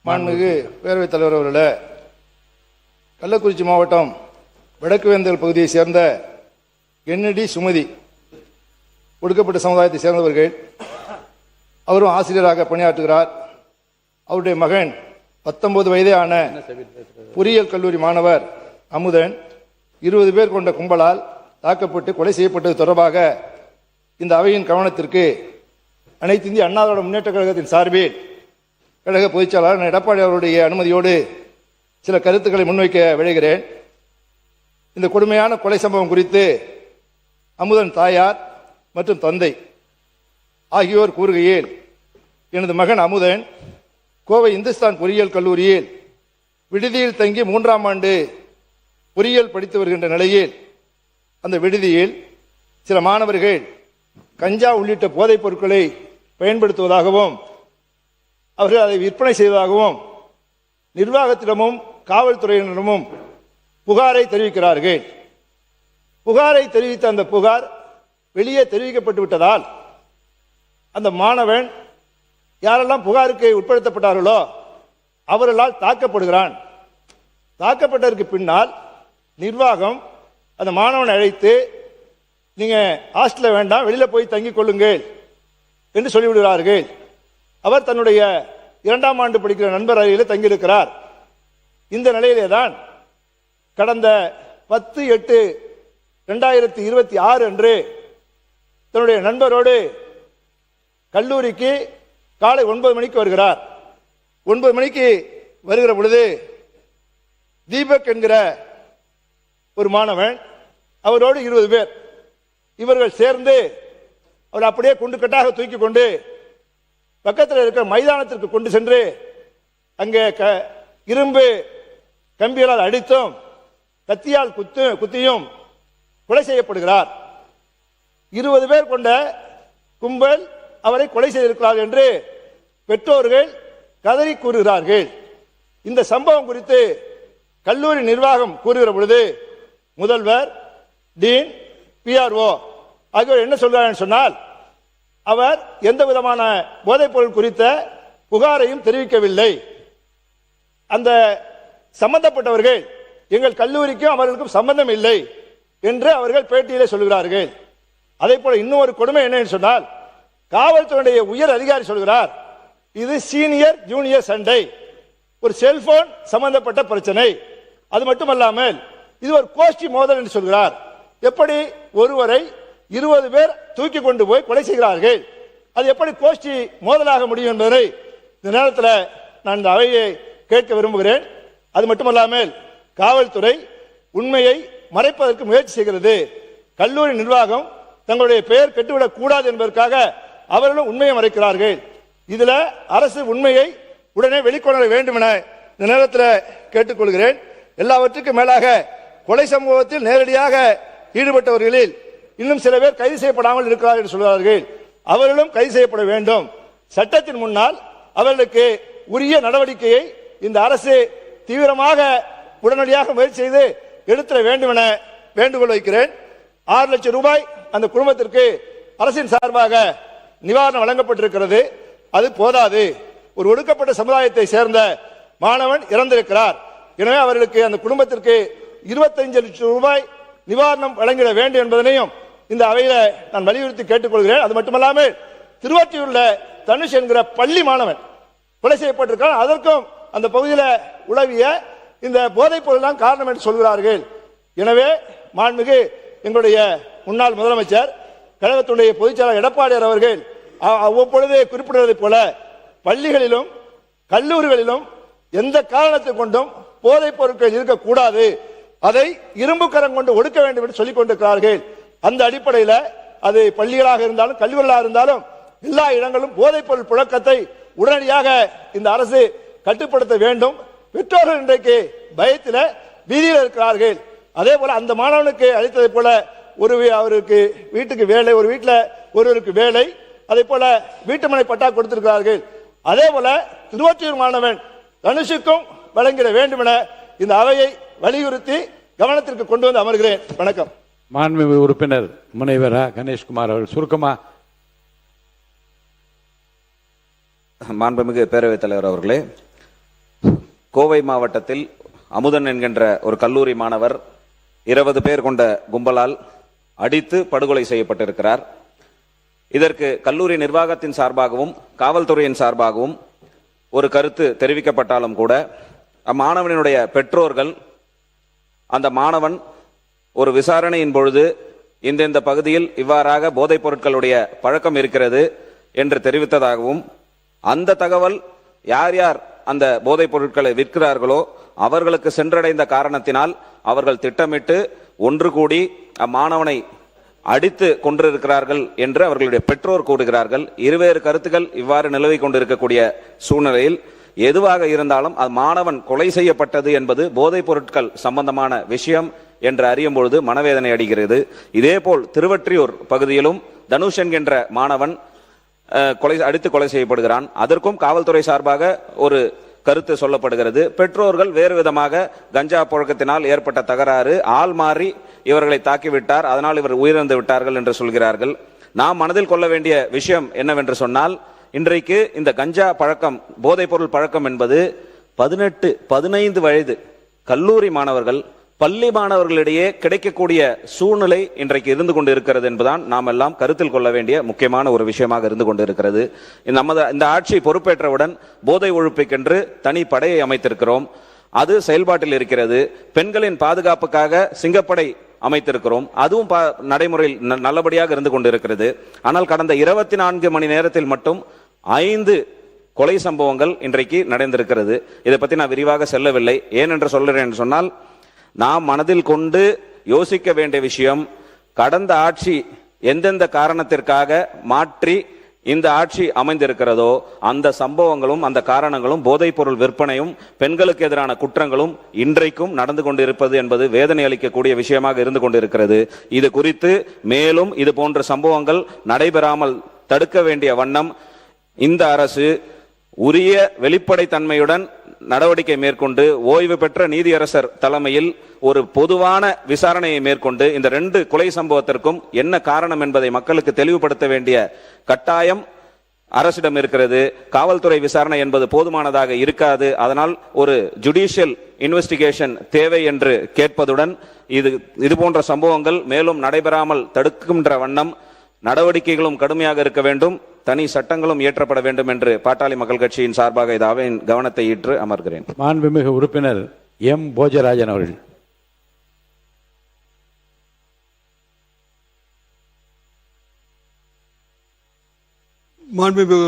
மாண்புமிகு பேரவைத் தலைவர் அவர்களே, கள்ளக்குறிச்சி மாவட்டம் வடக்கு வேந்தல் பகுதியை சேர்ந்த என்டி சுமதி ஒடுக்கப்பட்ட சமுதாயத்தை சேர்ந்தவர்கள். அவரும் ஆசிரியராக பணியாற்றுகிறார். அவருடைய மகன் 19 வயதே ஆன பொறியியல் கல்லூரி மாணவர் அமுதன் 20 பேர் கொண்ட கும்பலால் தாக்கப்பட்டு கொலை செய்யப்பட்டது தொடர்பாக இந்த அவையின் கவனத்திற்கு அனைத்து இந்திய அண்ணா திராவிட முன்னேற்ற கழகத்தின் சார்பில் கழக பொதுச்செயலாளர் எடப்பாடி அவருடைய அனுமதியோடு சில கருத்துக்களை முன்வைக்க விழைகிறேன். இந்த கொடுமையான கொலை சம்பவம் குறித்து அமுதன் தாயார் மற்றும் தந்தை ஆகியோர் கூறுகையில், எனது மகன் அமுதன் கோவை இந்துஸ்தான் பொறியியல் கல்லூரியில் விடுதியில் தங்கி 3ஆம் ஆண்டு பொறியியல் படித்து வருகின்ற நிலையில் அந்த விடுதியில் சில மாணவர்கள் கஞ்சா உள்ளிட்ட போதைப் பொருட்களை பயன்படுத்துவதாகவும் அவர்கள் அதை விற்பனை செய்வதாகவும் நிர்வாகத்திடமும் காவல்துறையினரிடமும் புகாரை தெரிவிக்கிறார்கள். புகாரை தெரிவித்த அந்த புகார் வெளியே தெரிவிக்கப்பட்டு விட்டதால் அந்த மாணவன் யாரெல்லாம் புகாருக்கு உட்படுத்தப்பட்டார்களோ அவர்களால் தாக்கப்படுகிறான். தாக்கப்பட்டதற்கு பின்னால் நிர்வாகம் அந்த மாணவனை அழைத்து, நீங்க ஹாஸ்டல்ல வேண்டாம், வெளியில போய் தங்கிக் கொள்ளுங்கள் என்று சொல்லிவிடுகிறார்கள். அவர் தன்னுடைய 2ஆம் ஆண்டு படிக்கிற நண்பர் அறையில் தங்கியிருக்கிறார். இந்த நிலையிலே தான் கடந்த 10/8/2026 அன்று தன்னுடைய நண்பரோடு கல்லூரிக்கு காலை 9 மணிக்கு வருகிறார். 9 மணிக்கு வருகிற பொழுது தீபக் என்கிற ஒரு மாணவன், அவரோடு 20 பேர், இவர்கள் சேர்ந்து அவர் அப்படியே குண்டு கட்டாக தூக்கி கொண்டு பக்கத்தில் இருக்கிற மைதானத்திற்கு கொண்டு சென்று அங்கே இரும்பு கம்பிகளால் அடித்தும் கத்தியால் குத்தியும் கொலை செய்யப்படுகிறார். 20 பேர் கொண்ட கும்பல் அவரை கொலை செய்திருக்கிறார் என்று பெற்றோர்கள் கதறி கூறுகிறார்கள். இந்த சம்பவம் குறித்து கல்லூரி நிர்வாகம் கூறுகிற பொழுது முதல்வர், டீன், PRO ஆகியோர் என்ன சொல்கிறார் சொன்னால், அவர் எந்த விதமான போதைப் பொருள் குறித்த புகாரையும் தெரிவிக்கவில்லை. அந்த சம்பந்தப்பட்டவர்கள் எங்கள் கல்லூரிக்கும் அவர்களுக்கும் சம்பந்தம் இல்லை என்று அவர்கள் பேட்டியிலே சொல்கிறார்கள். அதே போல இன்னொரு கொடுமை என்னன்னு சொன்னால், காவல்துறையுடைய உயர் அதிகாரி சொல்கிறார், இது சீனியர் ஜூனியர் சண்டை, ஒரு செல்போன் சம்பந்தப்பட்ட பிரச்சனை. அது மட்டுமல்லாமல் இது ஒரு கோஷ்டி மோதல் என்று சொல்கிறார். எப்படி ஒருவரை 20 பேர் தூக்கி கொண்டு போய் கொலை செய்கிறார்கள், அது எப்படி கோஷ்டி மோதலாக முடியும் என்பதை இந்த நேரத்தில் நான் இந்த அவையை கேட்க விரும்புகிறேன். அது மட்டுமல்லாமல் காவல்துறை உண்மையை மறைப்பதற்கு முயற்சி செய்கிறது. கல்லூரி நிர்வாகம் தங்களுடைய பெயர் கெட்டுவிடக் கூடாது என்பதற்காக அவர்களும் உண்மையை மறைக்கிறார்கள். இதுல அரசு உண்மையை உடனே வெளிக்கொணர வேண்டும் என இந்த நேரத்தில் கேட்டுக்கொள்கிறேன். எல்லாவற்றுக்கும் மேலாக கொலை சம்பவத்தில் நேரடியாக ஈடுபட்டவர்களில் இன்னும் சில பேர் கைது செய்யப்படாமல் இருக்கிறார்கள் என்று சொல்கிறார்கள். அவர்களும் கைது செய்யப்பட வேண்டும். சட்டத்தின் முன்னால் அவர்களுக்கு உரிய நடவடிக்கையை இந்த அரசு தீவிரமாக உடனடியாக முயற்சி செய்து எடுத்துட வேண்டும் என வேண்டுகோள் வைக்கிறேன். 6 லட்சம் ரூபாய் அந்த குடும்பத்திற்கு அரசின் சார்பாக நிவாரணம் வழங்கப்பட்டிருக்கிறது. அது போதாது. ஒரு ஒடுக்கப்பட்ட சமுதாயத்தை சேர்ந்த மாணவன் இறந்திருக்கிறார். எனவே அவர்களுக்கு அந்த குடும்பத்திற்கு 25 லட்சம் ரூபாய் நிவாரணம் வழங்கிட வேண்டும் என்பதனையும் இந்த அவையில நான் வலியுறுத்தி கேட்டுக்கொள்கிறேன். அது மட்டுமல்லாமல் திருவொற்றியூர்ல தனுஷ் என்கிற பள்ளி மாணவன் கொலை செய்யப்பட்டிருக்கிறார். அதற்கும் அந்த பகுதியில் உளவிய இந்த போதைப் பொருள் தான் காரணம் என்று சொல்கிறார்கள். எனவே மாண்புமிகு எங்களுடைய முன்னாள் முதலமைச்சர் கழகத்துடைய பொதுச்செயலாளர் எடப்பாடியார் அவர்கள் அவ்வப்பொழுது குறிப்பிடுவதை போல பள்ளிகளிலும் கல்லூரிகளிலும் எந்த காரணத்தை கொண்டும் போதைப் பொருட்கள் இருக்கக்கூடாது, அதை இரும்பு கரம் கொண்டு ஒடுக்க வேண்டும் என்று சொல்லிக் கொண்டிருக்கிறார்கள். அந்த அடிப்படையில் அது பள்ளிகளாக இருந்தாலும் கல்லூரிகளாக இருந்தாலும் எல்லா இடங்களும் போதைப் பொருள் புழக்கத்தை உடனடியாக இந்த அரசு கட்டுப்படுத்த வேண்டும். பெற்றோர்கள் இன்றைக்கு பயத்தில் வீதியில் இருக்கிறார்கள். அதே போல அந்த மாணவனுக்கு அளித்ததை போல அவருக்கு வீட்டுக்கு வேலை, ஒரு வீட்டில் ஒருவருக்கு வேலை, அதே போல வீட்டுமனை பட்டா கொடுத்திருக்கிறார்கள். அதே போல திருவொற்றியூர் மாணவன் தனுஷுக்கும் வழங்கிட வேண்டும் என இந்த அவையை வலியுறுத்தி கவனத்திற்கு கொண்டு வந்து அமர்கிறேன். வணக்கம். மாண்புமிகு உறுப்பினர் முனைவர் கணேஷ்குமார் அவர்கள் சுருக்கமா. மாண்புமிகு பேரவைத் தலைவர் அவர்களே, கோவை மாவட்டத்தில் அமுதன் என்கின்ற ஒரு கல்லூரி மாணவர் 20 பேர் கொண்ட கும்பலால் அடித்து படுகொலை செய்யப்பட்டிருக்கிறார். இதற்கு கல்லூரி நிர்வாகத்தின் சார்பாகவும் காவல்துறையின் சார்பாகவும் ஒரு கருத்து தெரிவிக்கப்பட்டாலும் கூட அம்மாணவனுடைய பெற்றோர்கள் அந்த மாணவன் ஒரு விசாரணையின் பொழுது இந்த பகுதியில் இவ்வாறாக போதைப் பொருட்களுடைய பழக்கம் இருக்கிறது என்று தெரிவித்ததாகவும் அந்த தகவல் யார் யார் அந்த போதைப் பொருட்களை விற்கிறார்களோ அவர்களுக்கு சென்றடைந்த காரணத்தினால் அவர்கள் திட்டமிட்டு ஒன்று கூடி அம்மாணவனை அடித்து கொண்டிருக்கிறார்கள் என்று அவர்களுடைய பெற்றோர் கூறுகிறார்கள். இருவேறு கருத்துக்கள் இவ்வாறு நிலவி கொண்டிருக்கக்கூடிய சூழ்நிலையில் எதுவாக இருந்தாலும் மாணவன் கொலை செய்யப்பட்டது என்பது போதைப் பொருட்கள் சம்பந்தமான விஷயம் என்று அறியும் பொழுது மனவேதனை அடைகிறது. இதேபோல் திருவொற்றியூர் பகுதியிலும் தனுஷ் என்கின்ற மாணவன் அடித்து கொலை செய்யப்படுகிறான். அதற்கும் காவல்துறை சார்பாக ஒரு கருத்து சொல்லப்படுகிறது. பெற்றோர்கள் வேறு விதமாக கஞ்சா புழக்கத்தினால் ஏற்பட்ட தகராறு, ஆள் மாறி இவர்களை தாக்கிவிட்டார், அதனால் இவர் உயிரிழந்து விட்டார்கள் என்று சொல்கிறார்கள். நாம் மனதில் கொள்ள வேண்டிய விஷயம் என்னவென்று சொன்னால், இன்றைக்கு இந்த கஞ்சா பழக்கம், போதைப் பொருள் பழக்கம் என்பது 18, 15 வயது கல்லூரி மாணவர்கள், பள்ளி மாணவர்களிடையே கிடைக்கக்கூடிய சூழ்நிலை இன்றைக்கு இருந்து கொண்டு இருக்கிறது என்பதுதான் நாம் எல்லாம் கருத்தில் கொள்ள வேண்டிய முக்கியமான ஒரு விஷயமாக இருந்து கொண்டு இருக்கிறது. இந்த ஆட்சி பொறுப்பேற்றவுடன் போதை ஒழிப்புக்கென்று தனி படையை அமைத்திருக்கிறோம். அது செயல்பாட்டில் இருக்கிறது. பெண்களின் பாதுகாப்புக்காக சிங்கப்படை அமைத்திருக்கிறோம். அதுவும் நடைமுறையில் நல்லபடியாக இருந்து கொண்டு இருக்கிறது. ஆனால் கடந்த 24 மணி நேரத்தில் மட்டும் 5 கொலை சம்பவங்கள் இன்றைக்கு நடந்திருக்கிறது. இதை பற்றி நான் விரிவாக செல்லவில்லை. ஏனென்று சொல்கிறேன் சொன்னால், நாம் மனதில் கொண்டு யோசிக்க வேண்டிய விஷயம், கடந்த ஆட்சி எந்தெந்த காரணத்திற்காக மாற்றி இந்த ஆட்சி அமைந்திருக்கிறதோ அந்த சம்பவங்களும் அந்த காரணங்களும் போதைப் பொருள் விற்பனையும் பெண்களுக்கு எதிரான குற்றங்களும் இன்றைக்கும் நடந்து கொண்டிருப்பது என்பது வேதனை அளிக்கக்கூடிய விஷயமாக இருந்து கொண்டிருக்கிறது. இது குறித்து மேலும் இது போன்ற சம்பவங்கள் நடைபெறாமல் தடுக்க வேண்டிய வண்ணம் இந்த அரசு உரிய வெளிப்படைத்தன்மையுடன் நடவடிக்கை மேற்கொண்டு ஓய்வு பெற்ற நீதியரசர் தலைமையில் ஒரு பொதுவான விசாரணையை மேற்கொண்டு இந்த 2 கொலை சம்பவத்திற்கும் என்ன காரணம் என்பதை மக்களுக்கு தெளிவுபடுத்த வேண்டிய கட்டாயம் அரசிடம் இருக்கிறது. காவல்துறை விசாரணை என்பது போதுமானதாக இருக்காது. அதனால் ஒரு ஜுடிஷியல் இன்வெஸ்டிகேஷன் தேவை என்று கேட்பதுடன் இது போன்ற சம்பவங்கள் மேலும் நடைபெறாமல் தடுக்கின்ற வண்ணம் நடவடிக்கைகளும் கடுமையாக இருக்க வேண்டும், தனி சட்டங்களும் இயற்றப்பட வேண்டும் என்று பாட்டாளி மக்கள் கட்சியின் சார்பாக இதாவே கவனத்தை ஈற்று அமர்கிறேன். மாண்புமிகு உறுப்பினர் எம் போஜராஜன் அவர்கள். மாண்புமிகு